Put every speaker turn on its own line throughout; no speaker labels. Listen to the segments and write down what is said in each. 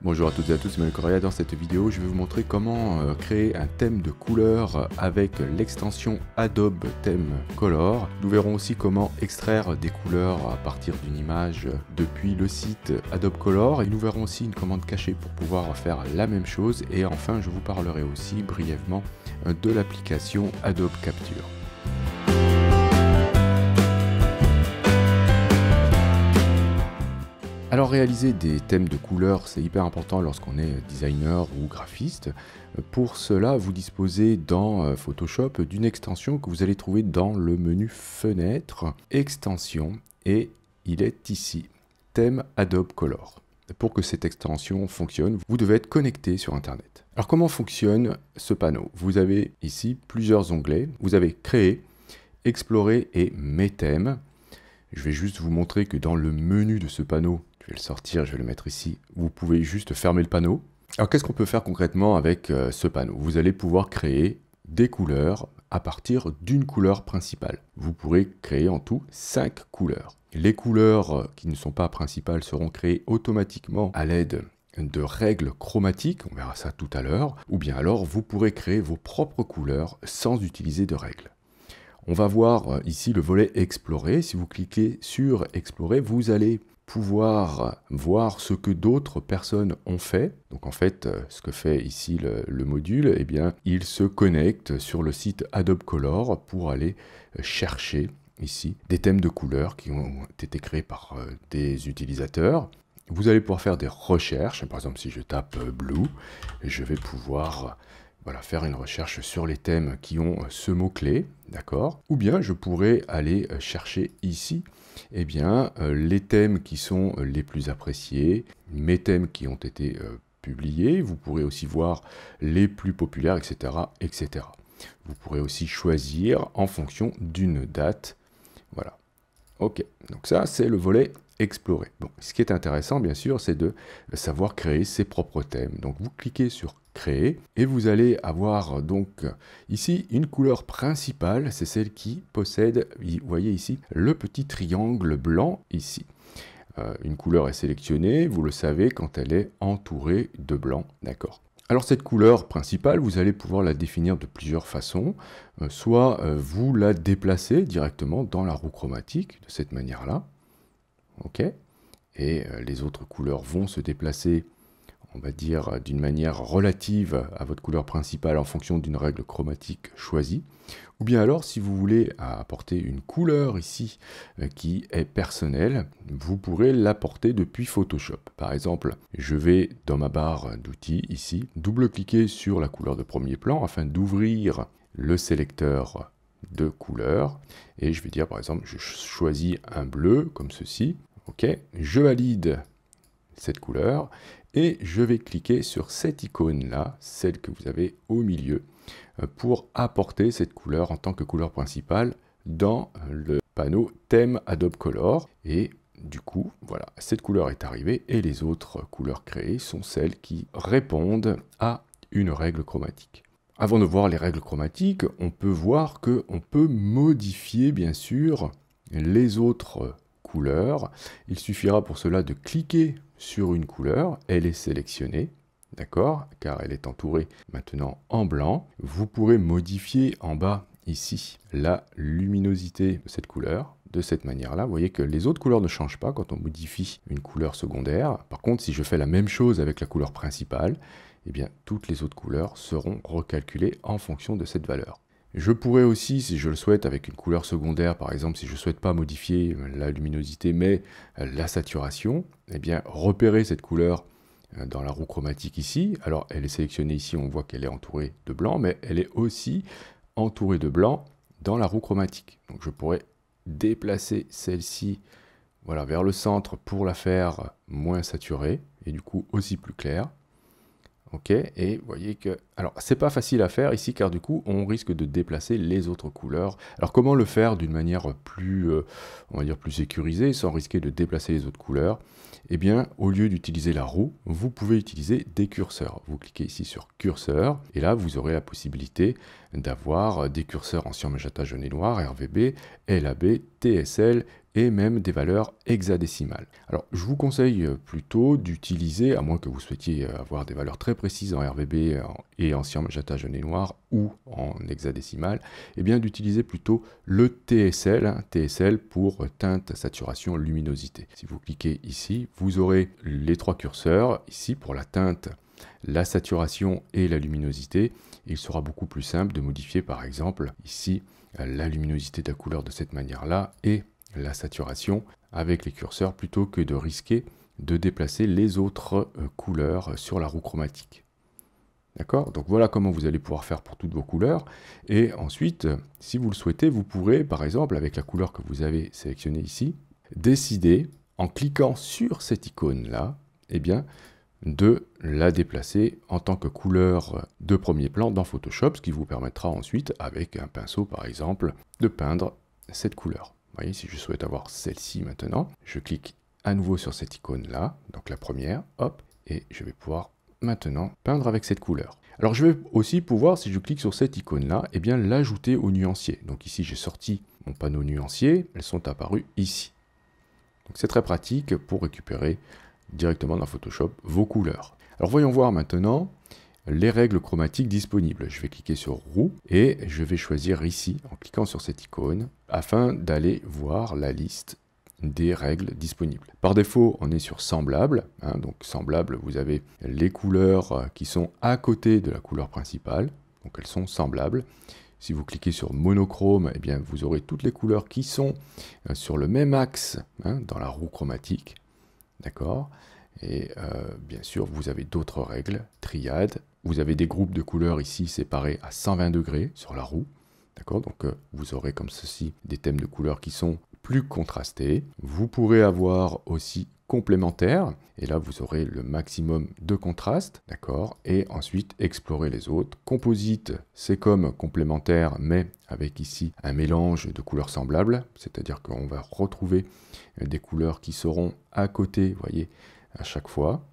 Bonjour à toutes et à tous, c'est Manuel Correa. Dans cette vidéo, je vais vous montrer comment créer un thème de couleur avec l'extension Adobe Theme Color. Nous verrons aussi comment extraire des couleurs à partir d'une image depuis le site Adobe Color. Et nous verrons aussi une commande cachée pour pouvoir faire la même chose. Et enfin, je vous parlerai aussi brièvement de l'application Adobe Capture. Alors réaliser des thèmes de couleurs, c'est hyper important lorsqu'on est designer ou graphiste. Pour cela, vous disposez dans Photoshop d'une extension que vous allez trouver dans le menu Fenêtre, Extension, et il est ici, Thème Adobe Color. Pour que cette extension fonctionne, vous devez être connecté sur Internet. Alors comment fonctionne ce panneau? Vous avez ici plusieurs onglets. Vous avez Créer, Explorer et Mes thèmes. Je vais juste vous montrer que dans le menu de ce panneau, je vais le sortir, je vais le mettre ici, vous pouvez juste fermer le panneau. Alors qu'est-ce qu'on peut faire concrètement avec ce panneau? Vous allez pouvoir créer des couleurs à partir d'une couleur principale. Vous pourrez créer en tout 5 couleurs. Les couleurs qui ne sont pas principales seront créées automatiquement à l'aide de règles chromatiques, on verra ça tout à l'heure, ou bien alors vous pourrez créer vos propres couleurs sans utiliser de règles. On va voir ici le volet Explorer. Si vous cliquez sur Explorer, vous allez pouvoir voir ce que d'autres personnes ont fait. Donc en fait, ce que fait ici le module, eh bien, il se connecte sur le site Adobe Color pour aller chercher ici des thèmes de couleurs qui ont été créés par des utilisateurs. Vous allez pouvoir faire des recherches. Par exemple, si je tape Blue, je vais pouvoir faire une recherche sur les thèmes qui ont ce mot-clé, d'accord? Ou bien je pourrais aller chercher ici les thèmes qui sont les plus appréciés, mes thèmes qui ont été publiés. Vous pourrez aussi voir les plus populaires, etc., etc. Vous pourrez aussi choisir en fonction d'une date. Voilà. Ok, donc ça c'est le volet Explorer. Bon, ce qui est intéressant bien sûr, c'est de savoir créer ses propres thèmes. Donc vous cliquez sur Créer et vous allez avoir donc ici une couleur principale, c'est celle qui possède, vous voyez ici, le petit triangle blanc ici. Une couleur est sélectionnée, vous le savez, quand elle est entourée de blanc, d'accord. Alors cette couleur principale, vous allez pouvoir la définir de plusieurs façons. Soit vous la déplacez directement dans la roue chromatique, de cette manière-là. Ok. Et les autres couleurs vont se déplacer, on va dire, d'une manière relative à votre couleur principale en fonction d'une règle chromatique choisie. Ou bien alors, si vous voulez apporter une couleur ici qui est personnelle, vous pourrez l'apporter depuis Photoshop. Par exemple, je vais dans ma barre d'outils ici, double-cliquer sur la couleur de premier plan afin d'ouvrir le sélecteur de couleurs. Et je vais dire, par exemple, je choisis un bleu comme ceci. Ok, je valide cette couleur et je vais cliquer sur cette icône-là, celle que vous avez au milieu, pour apporter cette couleur en tant que couleur principale dans le panneau Thème Adobe Color. Et du coup, voilà, cette couleur est arrivée et les autres couleurs créées sont celles qui répondent à une règle chromatique. Avant de voir les règles chromatiques, on peut voir qu'on peut modifier bien sûr les autres couleurs. Il suffira pour cela de cliquer sur une couleur, elle est sélectionnée, d'accord, car elle est entourée maintenant en blanc. Vous pourrez modifier en bas ici la luminosité de cette couleur, de cette manière-là. Vous voyez que les autres couleurs ne changent pas quand on modifie une couleur secondaire. Par contre, si je fais la même chose avec la couleur principale, eh bien, toutes les autres couleurs seront recalculées en fonction de cette valeur. Je pourrais aussi, si je le souhaite, avec une couleur secondaire, par exemple, si je ne souhaite pas modifier la luminosité, mais la saturation, eh bien, repérer cette couleur dans la roue chromatique ici. Alors, elle est sélectionnée ici, on voit qu'elle est entourée de blanc, mais elle est aussi entourée de blanc dans la roue chromatique. Donc, je pourrais déplacer celle-ci vers le centre pour la faire moins saturée, et du coup aussi plus claire. Ok, et vous voyez que... Alors, c'est pas facile à faire ici, car du coup, on risque de déplacer les autres couleurs. Alors, comment le faire d'une manière plus, on va dire, plus sécurisée, sans risquer de déplacer les autres couleurs? Eh bien, au lieu d'utiliser la roue, vous pouvez utiliser des curseurs. Vous cliquez ici sur Curseur, et là, vous aurez la possibilité d'avoir des curseurs en cyan, magenta, jaune et noir, RGB, LAB, TSL, et même des valeurs hexadécimales. Alors je vous conseille plutôt d'utiliser, à moins que vous souhaitiez avoir des valeurs très précises en RGB et en cyan, magenta, jaune et noir ou en hexadécimal, eh bien d'utiliser plutôt le TSL, TSL pour teinte, saturation, luminosité. Si vous cliquez ici, vous aurez les trois curseurs, ici pour la teinte, la saturation et la luminosité. Il sera beaucoup plus simple de modifier par exemple ici la luminosité de la couleur de cette manière-là et la saturation avec les curseurs plutôt que de risquer de déplacer les autres couleurs sur la roue chromatique. D'accord? Donc voilà comment vous allez pouvoir faire pour toutes vos couleurs. Et ensuite, si vous le souhaitez, vous pourrez, par exemple, avec la couleur que vous avez sélectionnée ici, décider, en cliquant sur cette icône-là, eh bien, de la déplacer en tant que couleur de premier plan dans Photoshop, ce qui vous permettra ensuite, avec un pinceau par exemple, de peindre cette couleur. Vous voyez, si je souhaite avoir celle-ci maintenant, je clique à nouveau sur cette icône-là, donc la première, hop, et je vais pouvoir maintenant peindre avec cette couleur. Alors je vais aussi pouvoir, si je clique sur cette icône-là, eh bien l'ajouter au nuancier. Donc ici j'ai sorti mon panneau nuancier, elles sont apparues ici. Donc c'est très pratique pour récupérer directement dans Photoshop vos couleurs. Alors voyons voir maintenant les règles chromatiques disponibles. Je vais cliquer sur roue et je vais choisir ici, en cliquant sur cette icône, afin d'aller voir la liste des règles disponibles. Par défaut, on est sur semblable. Donc semblable, vous avez les couleurs qui sont à côté de la couleur principale. Donc elles sont semblables. Si vous cliquez sur monochrome, eh bien, vous aurez toutes les couleurs qui sont sur le même axe dans la roue chromatique. D'accord? Et bien sûr, vous avez d'autres règles, triade. Vous avez des groupes de couleurs ici séparés à 120 degrés sur la roue. D'accord? Donc vous aurez comme ceci des thèmes de couleurs qui sont plus contrastés. Vous pourrez avoir aussi complémentaires, et là vous aurez le maximum de contraste, d'accord? Et ensuite explorer les autres. Composite, c'est comme complémentaire, mais avec ici un mélange de couleurs semblables, c'est-à-dire qu'on va retrouver des couleurs qui seront à côté, vous voyez, à chaque fois.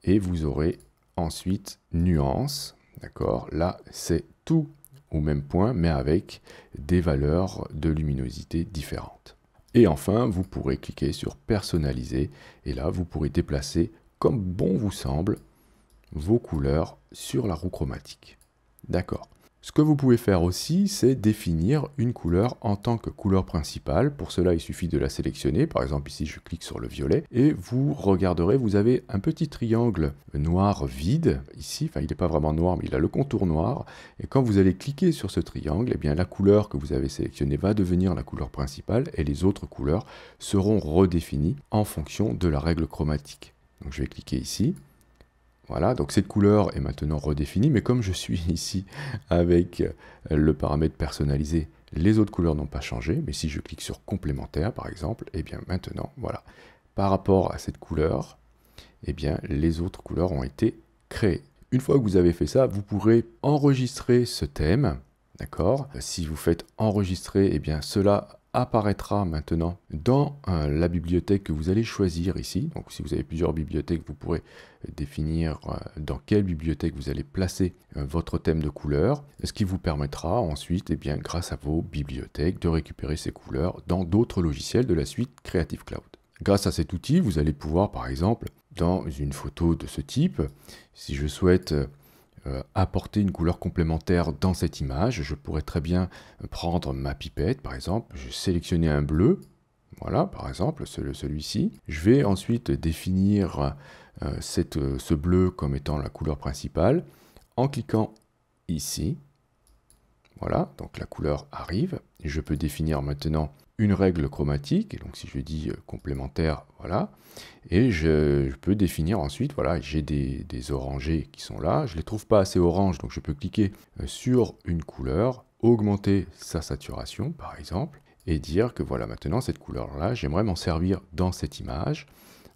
Et vous aurez ensuite nuance, d'accord? Là, c'est tout au même point, mais avec des valeurs de luminosité différentes. Et enfin, vous pourrez cliquer sur personnaliser, et là, vous pourrez déplacer, comme bon vous semble, vos couleurs sur la roue chromatique. D'accord. Ce que vous pouvez faire aussi, c'est définir une couleur en tant que couleur principale. Pour cela, il suffit de la sélectionner. Par exemple, ici, je clique sur le violet et vous regarderez, vous avez un petit triangle noir vide. Ici, enfin, il n'est pas vraiment noir, mais il a le contour noir. Et quand vous allez cliquer sur ce triangle, eh bien, la couleur que vous avez sélectionnée va devenir la couleur principale et les autres couleurs seront redéfinies en fonction de la règle chromatique. Donc, je vais cliquer ici. Voilà, donc cette couleur est maintenant redéfinie, mais comme je suis ici avec le paramètre personnalisé, les autres couleurs n'ont pas changé. Mais si je clique sur complémentaire, par exemple, eh bien maintenant, voilà, par rapport à cette couleur, eh bien les autres couleurs ont été créées. Une fois que vous avez fait ça, vous pourrez enregistrer ce thème, d'accord? Si vous faites enregistrer, eh bien cela apparaîtra maintenant dans la bibliothèque que vous allez choisir ici. Donc si vous avez plusieurs bibliothèques, vous pourrez définir dans quelle bibliothèque vous allez placer votre thème de couleur, ce qui vous permettra ensuite, eh bien, grâce à vos bibliothèques, de récupérer ces couleurs dans d'autres logiciels de la suite Creative Cloud. Grâce à cet outil, vous allez pouvoir, par exemple, dans une photo de ce type, si je souhaite apporter une couleur complémentaire dans cette image, je pourrais très bien prendre ma pipette, par exemple, je vais sélectionner un bleu, voilà, par exemple, celui-ci. Je vais ensuite définir ce bleu comme étant la couleur principale en cliquant ici. Voilà, donc la couleur arrive. Et je peux définir maintenant une règle chromatique. Et donc si je dis complémentaire, voilà. Et je peux définir ensuite, voilà, j'ai des orangés qui sont là. Je ne les trouve pas assez orange, donc je peux cliquer sur une couleur, augmenter sa saturation, par exemple, et dire que voilà, maintenant cette couleur-là, j'aimerais m'en servir dans cette image.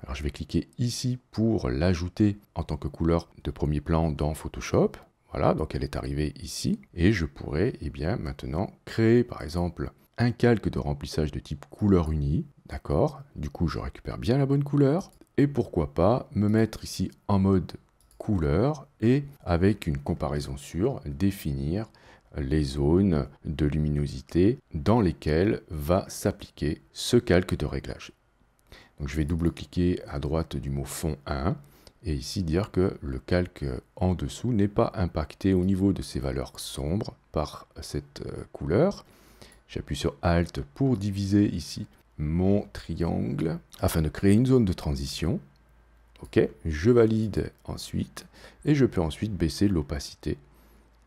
Alors je vais cliquer ici pour l'ajouter en tant que couleur de premier plan dans Photoshop. Voilà, donc elle est arrivée ici. Et je pourrais, eh bien, maintenant créer, par exemple, un calque de remplissage de type couleur unie. D'accord? Du coup, je récupère bien la bonne couleur. Et pourquoi pas me mettre ici en mode couleur et avec une comparaison sur, définir les zones de luminosité dans lesquelles va s'appliquer ce calque de réglage. Donc je vais double-cliquer à droite du mot fond 1 et ici dire que le calque en dessous n'est pas impacté au niveau de ces valeurs sombres par cette couleur. J'appuie sur Alt pour diviser ici mon triangle afin de créer une zone de transition. OK, je valide ensuite et je peux ensuite baisser l'opacité.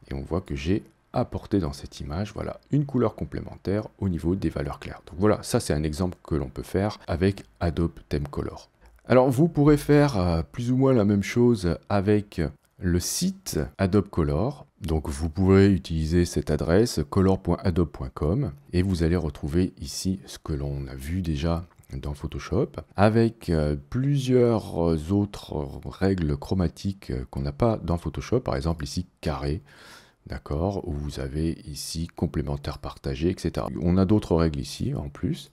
Et on voit que j'ai apporté dans cette image, voilà, une couleur complémentaire au niveau des valeurs claires. Donc voilà, ça c'est un exemple que l'on peut faire avec Adobe Theme Color. Alors vous pourrez faire plus ou moins la même chose avec le site Adobe Color. Donc vous pourrez utiliser cette adresse color.adobe.com et vous allez retrouver ici ce que l'on a vu déjà dans Photoshop avec plusieurs autres règles chromatiques qu'on n'a pas dans Photoshop, par exemple ici carré, d'accord, où vous avez ici complémentaire partagé, etc. On a d'autres règles ici en plus.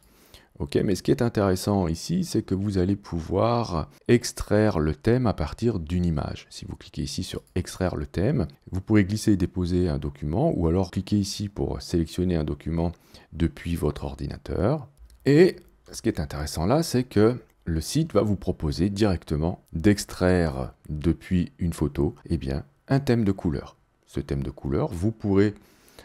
Ok, mais ce qui est intéressant ici, c'est que vous allez pouvoir extraire le thème à partir d'une image. Si vous cliquez ici sur extraire le thème, vous pourrez glisser et déposer un document ou alors cliquer ici pour sélectionner un document depuis votre ordinateur. Et ce qui est intéressant là, c'est que le site va vous proposer directement d'extraire depuis une photo, eh bien, un thème de couleur. Ce thème de couleur, vous pourrez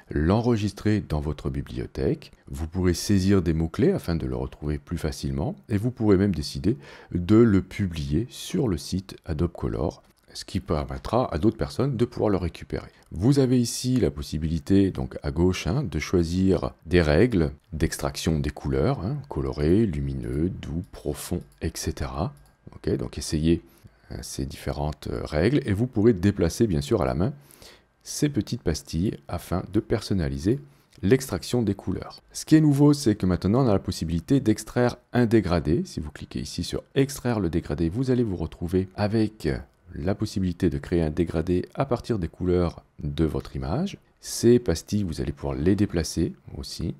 l'enregistrer dans votre bibliothèque, vous pourrez saisir des mots-clés afin de le retrouver plus facilement, et vous pourrez même décider de le publier sur le site Adobe Color, ce qui permettra à d'autres personnes de pouvoir le récupérer. Vous avez ici la possibilité, donc à gauche, de choisir des règles d'extraction des couleurs, coloré, lumineux, doux, profond, etc. Okay, donc essayez ces différentes règles, et vous pourrez déplacer bien sûr à la main ces petites pastilles afin de personnaliser l'extraction des couleurs. Ce qui est nouveau, c'est que maintenant on a la possibilité d'extraire un dégradé. Si vous cliquez ici sur extraire le dégradé, vous allez vous retrouver avec la possibilité de créer un dégradé à partir des couleurs de votre image. Ces pastilles, vous allez pouvoir les déplacer aussi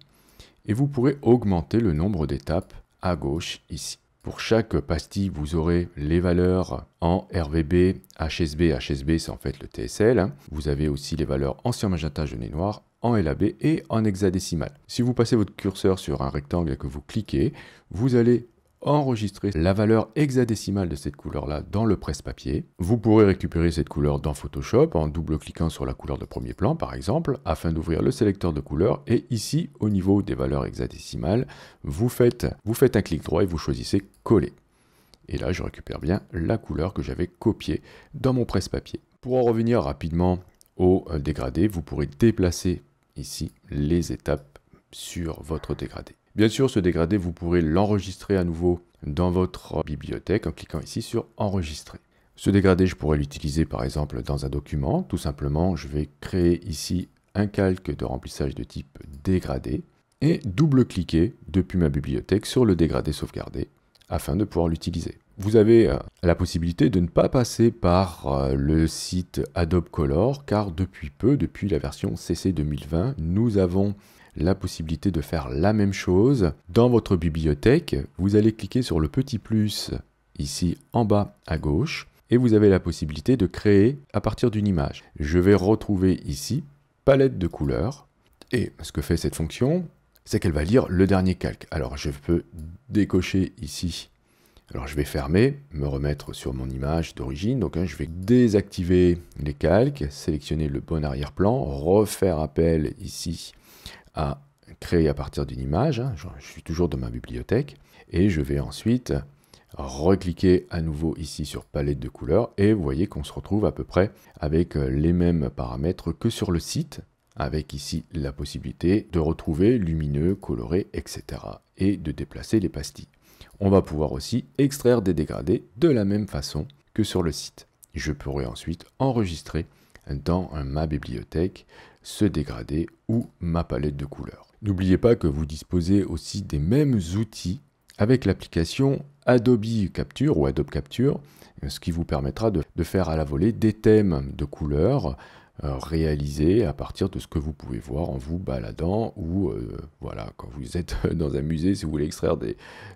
et vous pourrez augmenter le nombre d'étapes à gauche ici. Pour chaque pastille, vous aurez les valeurs en RVB, HSB. HSB, c'est en fait le TSL. Vous avez aussi les valeurs en cyan magenta, jaune et noir, en LAB et en hexadécimal. Si vous passez votre curseur sur un rectangle et que vous cliquez, vous allez enregistrer la valeur hexadécimale de cette couleur-là dans le presse-papier. Vous pourrez récupérer cette couleur dans Photoshop en double-cliquant sur la couleur de premier plan, par exemple, afin d'ouvrir le sélecteur de couleurs. Et ici, au niveau des valeurs hexadécimales, vous faites un clic droit et vous choisissez coller. Et là, je récupère bien la couleur que j'avais copiée dans mon presse-papier. Pour en revenir rapidement au dégradé, vous pourrez déplacer ici les étapes sur votre dégradé. Bien sûr, ce dégradé, vous pourrez l'enregistrer à nouveau dans votre bibliothèque en cliquant ici sur enregistrer. Ce dégradé, je pourrais l'utiliser par exemple dans un document. Tout simplement, je vais créer ici un calque de remplissage de type dégradé et double-cliquer depuis ma bibliothèque sur le dégradé sauvegardé afin de pouvoir l'utiliser. Vous avez la possibilité de ne pas passer par le site Adobe Color car depuis peu, depuis la version CC 2020, nous avons la possibilité de faire la même chose dans votre bibliothèque. Vous allez cliquer sur le petit plus ici en bas à gauche et vous avez la possibilité de créer à partir d'une image. Je vais retrouver ici palette de couleurs et ce que fait cette fonction, c'est qu'elle va lire le dernier calque. Alors je peux décocher ici. Alors je vais fermer, me remettre sur mon image d'origine, donc je vais désactiver les calques, sélectionner le bon arrière-plan, refaire appel ici à créer à partir d'une image, je suis toujours dans ma bibliothèque, et je vais ensuite recliquer à nouveau ici sur palette de couleurs, et vous voyez qu'on se retrouve à peu près avec les mêmes paramètres que sur le site, avec ici la possibilité de retrouver lumineux, coloré, etc. et de déplacer les pastilles. On va pouvoir aussi extraire des dégradés de la même façon que sur le site. Je pourrai ensuite enregistrer dans ma bibliothèque ce dégradé ou ma palette de couleurs. N'oubliez pas que vous disposez aussi des mêmes outils avec l'application Adobe Capture ou Adobe Capture, ce qui vous permettra de faire à la volée des thèmes de couleurs réalisées à partir de ce que vous pouvez voir en vous baladant ou voilà, quand vous êtes dans un musée, si vous voulez extraire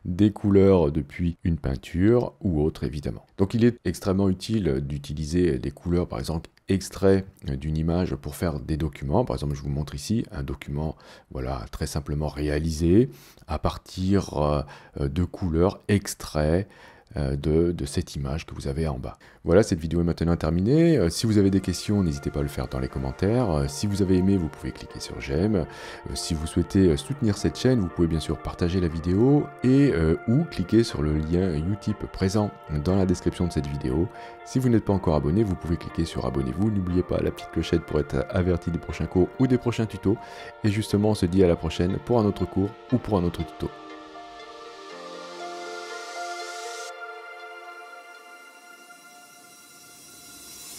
des couleurs depuis une peinture ou autre évidemment. Donc il est extrêmement utile d'utiliser des couleurs par exemple extraits d'une image pour faire des documents. Par exemple, je vous montre ici un document voilà, très simplement réalisé à partir de couleurs extraits de cette image que vous avez en bas. Voilà, cette vidéo est maintenant terminée. Si vous avez des questions, n'hésitez pas à le faire dans les commentaires. Si vous avez aimé, vous pouvez cliquer sur j'aime. Si vous souhaitez soutenir cette chaîne, vous pouvez bien sûr partager la vidéo et ou cliquer sur le lien Utip présent dans la description de cette vidéo. Si vous n'êtes pas encore abonné, vous pouvez cliquer sur abonnez-vous. N'oubliez pas la petite clochette pour être averti des prochains cours ou des prochains tutos. Et justement, on se dit à la prochaine pour un autre cours ou pour un autre tuto.